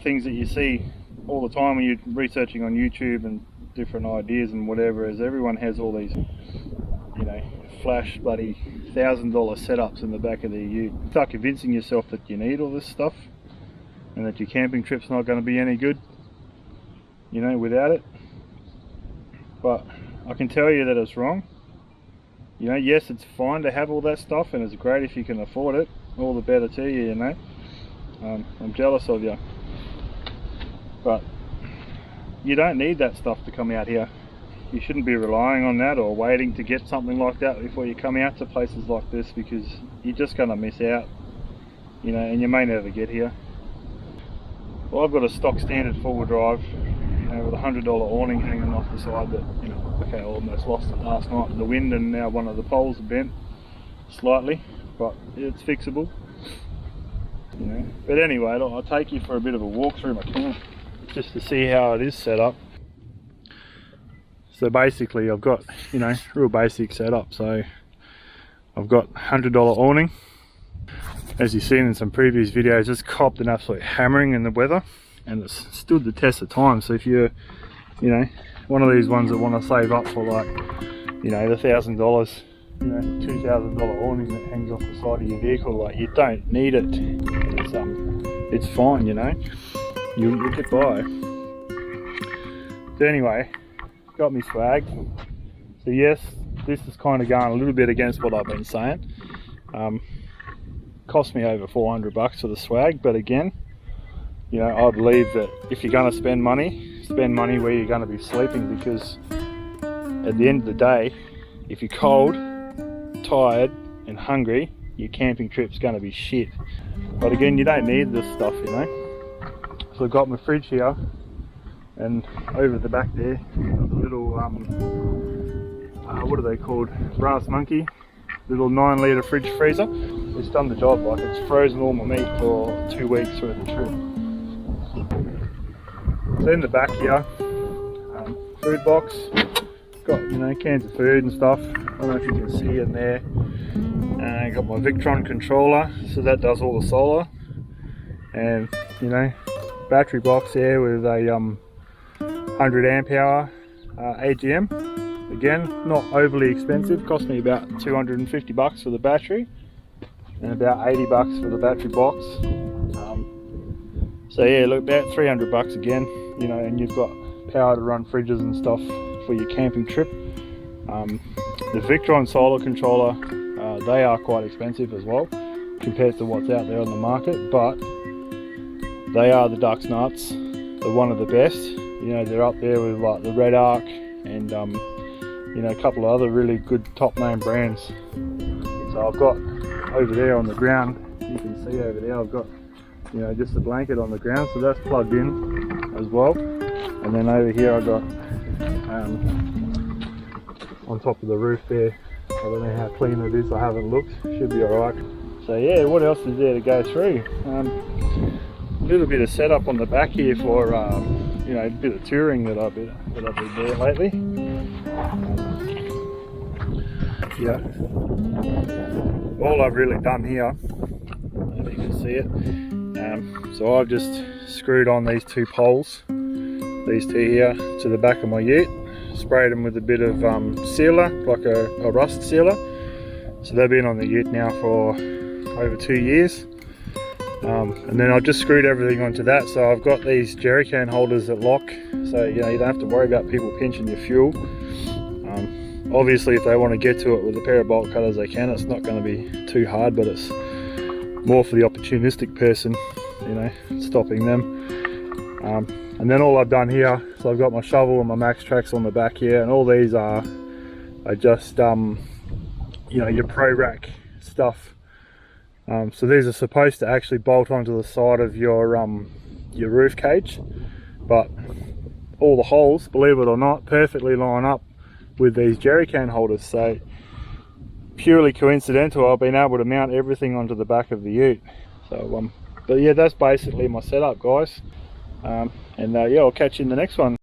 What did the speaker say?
things that you see all the time when you're researching on YouTube and different ideas and whatever, is everyone has all these, you know, flash bloody $1,000 setups in the back of their ute. Start convincing yourself that you need all this stuff and that your camping trip's not going to be any good, you know, without it. But I can tell you that it's wrong. You know, yes, it's fine to have all that stuff, and it's great if you can afford it. All the better to you, you know. I'm jealous of you. But you don't need that stuff to come out here. You shouldn't be relying on that or waiting to get something like that before you come out to places like this, because you're just going to miss out, you know, and you may never get here. Well, I've got a stock standard four-wheel drive, you know, with a $100 awning hanging off the side that, you know, okay, I almost lost it last night in the wind, and now one of the poles are bent slightly, but it's fixable, you know. But anyway, I'll take you for a bit of a walk through my camp just to see how it is set up. So basically I've got, you know, real basic setup. So I've got $100 awning. As you've seen in some previous videos, it's copped an absolute hammering in the weather, and it's stood the test of time. So if you're, you know, one of these ones that want to save up for, like, you know, the $1,000, you know, $2,000 awning that hangs off the side of your vehicle, like, you don't need it. It's fine, you know, you'll get by. So anyway, got me swag. So yes, this is kind of going a little bit against what I've been saying. Cost me over $400 for the swag, but again, you know, I believe that if you're going to spend money where you're going to be sleeping, because at the end of the day, if you're cold, tired and hungry, your camping trip's going to be shit. But again, you don't need this stuff, you know. So I've got my fridge here, and over the back there, got the little what are they called, Brass Monkey, little 9-litre fridge freezer. It's done the job. Like, it's frozen all my meat for 2 weeks worth of trip. So in the back here, food box, got, you know, cans of food and stuff. I don't know if you can see in there. Got my Victron controller, so that does all the solar, and, you know, battery box there with a 100 amp hour AGM. Again, not overly expensive, cost me about $250 for the battery and about $80 for the battery box. So yeah, look, about $300 again, you know, and you've got power to run fridges and stuff for your camping trip. The Victron solar controller, they are quite expensive as well compared to what's out there on the market, but they are the Ducks Nuts. They're one of the best. You know, they're up there with like the Red Arc and you know, a couple of other really good top name brands. So I've got over there on the ground, you can see over there, I've got, you know, just a blanket on the ground, so that's plugged in as well. And then over here I've got on top of the roof there, I don't know how clean it is, I haven't looked, should be alright. So yeah, what else is there to go through? A little bit of setup on the back here for you know, a bit of touring that I've been doing lately. Yeah, all I've really done here, I don't know if you can see it, so I've just screwed on these two poles, these two here, to the back of my ute, sprayed them with a bit of sealer, like a rust sealer. So they've been on the ute now for over 2 years. And then I've just screwed everything onto that, so I've got these jerry can holders that lock, so you know, you don't have to worry about people pinching your fuel. Obviously if they want to get to it with a pair of bolt cutters they can, it's not going to be too hard, but it's more for the opportunistic person, you know, stopping them. And then all I've done here, so I've got my shovel and my Max Trax on the back here, and all these are just you know, your Pro Rack stuff. So these are supposed to actually bolt onto the side of your roof cage, but all the holes, believe it or not, perfectly line up with these jerry can holders. So purely coincidental, I've been able to mount everything onto the back of the ute. So but yeah, that's basically my setup, guys. And yeah, I'll catch you in the next one.